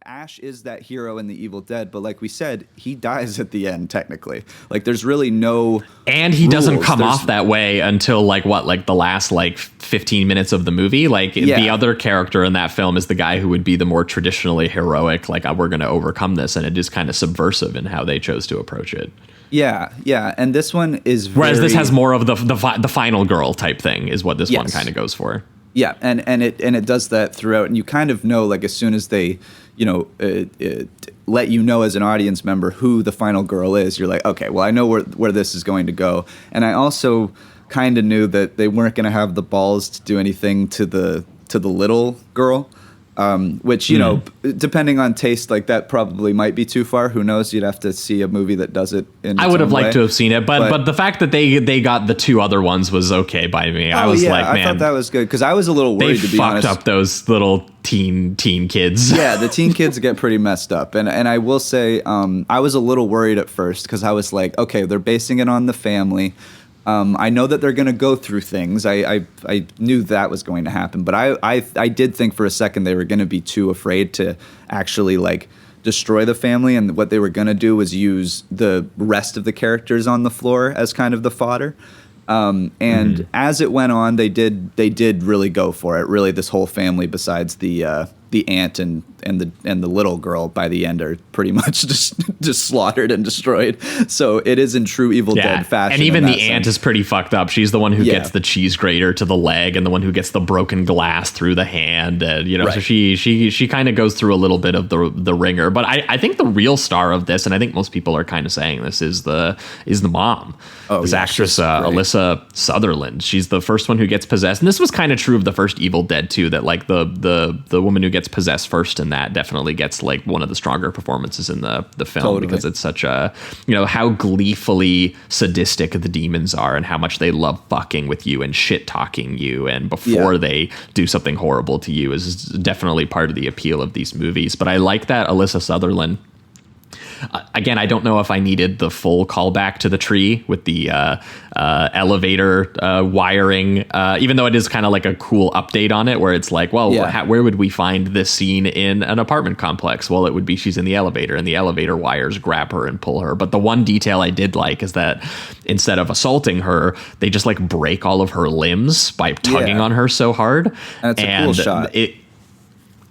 Ash is that hero in The Evil Dead, but like we said, he dies at the end technically. Like there's really no and he rules. doesn't come off that way until like the last like 15 minutes of the movie. Like the other character in that film is the guy who would be the more traditionally heroic, like we're going to overcome this, and it is kind of subversive in how they chose to approach it. Yeah, and this one is whereas this has more of the final girl type thing is what this one kind of goes for. Yeah, and it does that throughout, and you kind of know, like, as soon as they, let you know as an audience member who the final girl is, you're like, okay, well, I know where this is going to go. And I also kind of knew that they weren't going to have the balls to do anything to the little girl. Which, depending on taste, like that probably might be too far. Who knows? You'd have to see a movie that does it in I would have liked to have seen it, but the fact that they got the two other ones was okay by me. I was like, man, I thought that was good because I was a little worried, to be honest. They fucked up those little teen kids. Yeah, the teen kids get pretty messed up. And I will say I was a little worried at first because I was like, okay, they're basing it on the family. I know that they're going to go through things. I knew that was going to happen, but I did think for a second they were going to be too afraid to actually like destroy the family, and what they were going to do was use the rest of the characters on the floor as kind of the fodder. And as it went on, they did really go for it. Really, this whole family, besides the aunt and the little girl, by the end are pretty much just slaughtered and destroyed. So it is in true Evil Dead fashion. And even the aunt is pretty fucked up. She's the one who gets the cheese grater to the leg, and the one who gets the broken glass through the hand. And so she kind of goes through a little bit of the ringer. But I think the real star of this, and I think most people are kind of saying this, is the mom. This actress Alyssa Sutherland. She's the first one who gets possessed, and this was kind of true of the first Evil Dead too. That like the woman who gets possessed first in that definitely gets like one of the stronger performances in the film, because it's such a how gleefully sadistic the demons are and how much they love fucking with you and shit talking you, and before they do something horrible to you is definitely part of the appeal of these movies. But I like that Alyssa Sutherland. Again, I don't know if I needed the full callback to the tree with the elevator wiring, even though it is kind of like a cool update on it where it's like, well, where would we find this scene in an apartment complex? Well, it would be she's in the elevator and the elevator wires grab her and pull her. But the one detail I did like is that instead of assaulting her, they just like break all of her limbs by tugging on her so hard. That's a cool shot.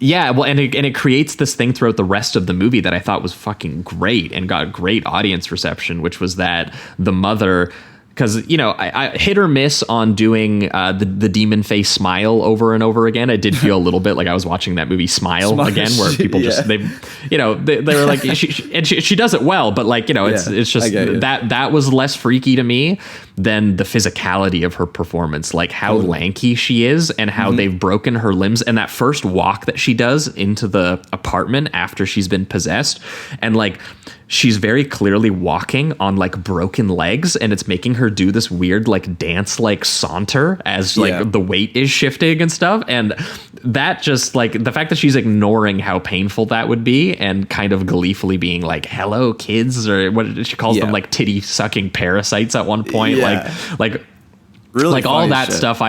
Yeah, well, and it creates this thing throughout the rest of the movie that I thought was fucking great and got great audience reception, which was that the mother, because I hit or miss on doing the demon face smile over and over again. I did feel a little bit like I was watching that movie Smile again, where people just they were like she does it well, but like it's just that was less freaky to me than the physicality of her performance, like how lanky she is and how they've broken her limbs, and that first walk that she does into the apartment after she's been possessed, and like she's very clearly walking on like broken legs, and it's making her do this weird like dance like saunter as like the weight is shifting and stuff. And that just like the fact that she's ignoring how painful that would be and kind of gleefully being like, hello kids, or what she calls them, like titty sucking parasites at one point, like really like all that shit. Stuff.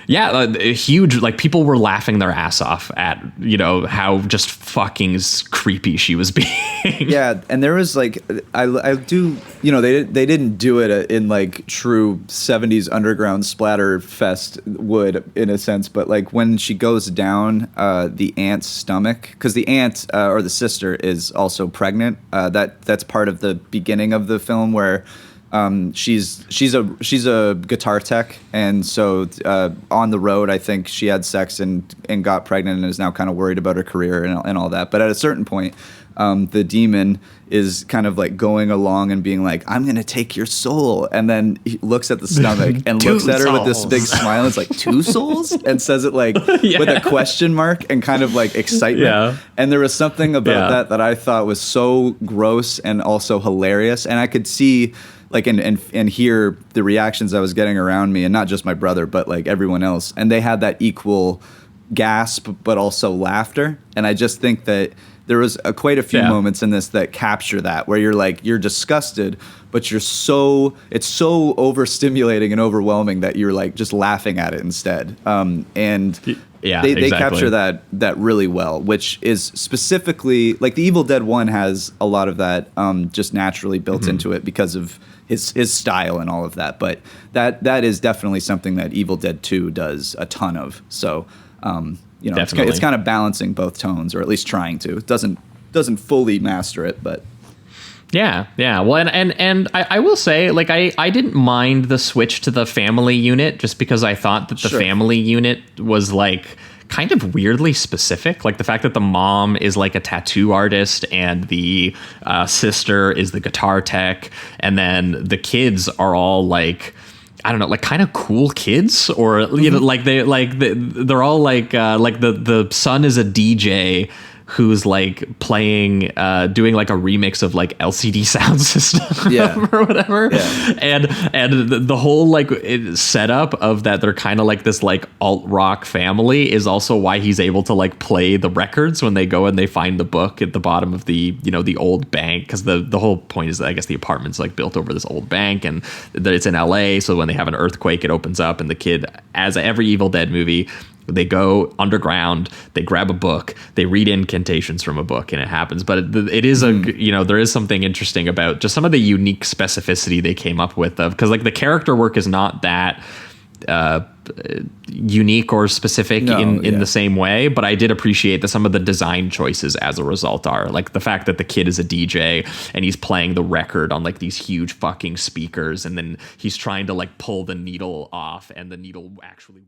Huge, like people were laughing their ass off at how just fucking creepy she was being. Yeah, and there was like I do they didn't do it in like true 70s underground splatter fest would, in a sense, but like when she goes down the aunt's stomach, because the aunt or the sister is also pregnant, that's part of the beginning of the film where she's a guitar tech, and so on the road I think she had sex and got pregnant and is now kind of worried about her career and all that. But at a certain point the demon is kind of like going along and being like, I'm gonna take your soul, and then he looks at the stomach and looks at her with this big smile and it's like, 2 souls, and says it like with a question mark and kind of like excitement. And there was something about that I thought was so gross and also hilarious, and I could see like and hear the reactions I was getting around me, and not just my brother but like everyone else, and they had that equal gasp but also laughter. And I just think that there was quite a few moments in this that capture that, where you're like, you're disgusted, but it's so overstimulating and overwhelming that you're like just laughing at it instead. And Yeah, they exactly. capture that really well, which is specifically like the Evil Dead 1 has a lot of that just naturally built into it because of his style and all of that. But that is definitely something that Evil Dead 2 does a ton of. So it's kind of balancing both tones, or at least trying to. It doesn't fully master it, but. Yeah. Well, and I will say, like, I didn't mind the switch to the family unit just because I thought that the family unit was like kind of weirdly specific. Like the fact that the mom is like a tattoo artist and the sister is the guitar tech, and then the kids are all like, I don't know, like kind of cool kids, or like they're all like the son is a DJ who's like playing, doing like a remix of like LCD Sound System or whatever. Yeah. And the whole like setup of that they're kind of like this like alt rock family is also why he's able to like play the records when they go and they find the book at the bottom of the, the old bank. Because the whole point is that I guess the apartment's like built over this old bank, and that it's in LA. So when they have an earthquake, it opens up, and the kid, as every Evil Dead movie, they go underground, they grab a book, they read incantations from a book, and it happens. But it is there is something interesting about just some of the unique specificity they came up with, because like the character work is not that unique or specific in the same way. But I did appreciate that some of the design choices as a result are like the fact that the kid is a DJ and he's playing the record on like these huge fucking speakers, and then he's trying to like pull the needle off, and the needle actually